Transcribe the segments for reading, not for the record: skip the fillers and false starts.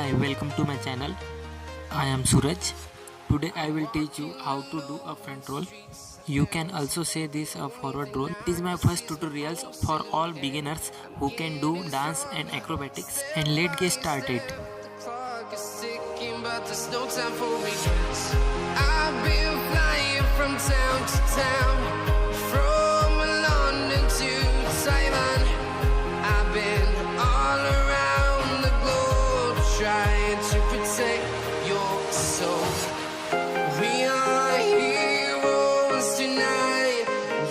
Hi, welcome to my channel. I am Suraj. Today I will teach you how to do a front roll. You can also say this a forward roll. It is my first tutorials for all beginners who can do dance and acrobatics. And let's get started. But there's no time for regrets. I've been flying from town to town, from London to Taiwan. I've been all around the globe trying to protect your soul. We are heroes tonight.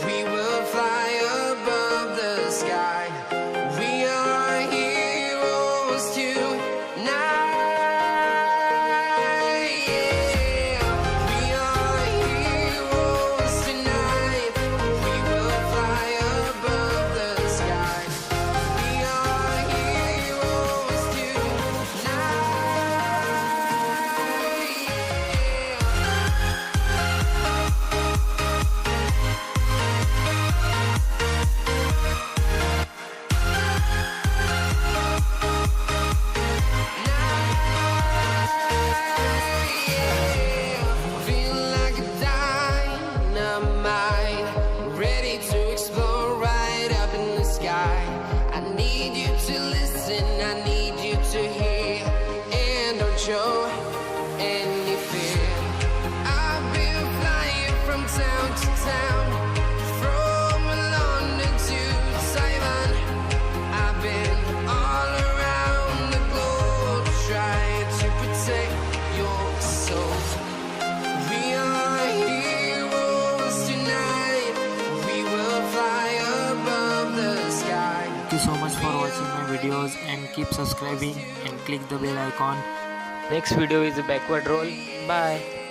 We will fly above the sky. We are heroes tonight. Show any fear. I've been flying from town to town, from London to Taiwan. I've been all around the globe trying to protect your soul. We are heroes tonight. We will fly above the sky. Thank you so much for watching my videos and keep subscribing and click the bell icon. Next video is a backward roll. Bye.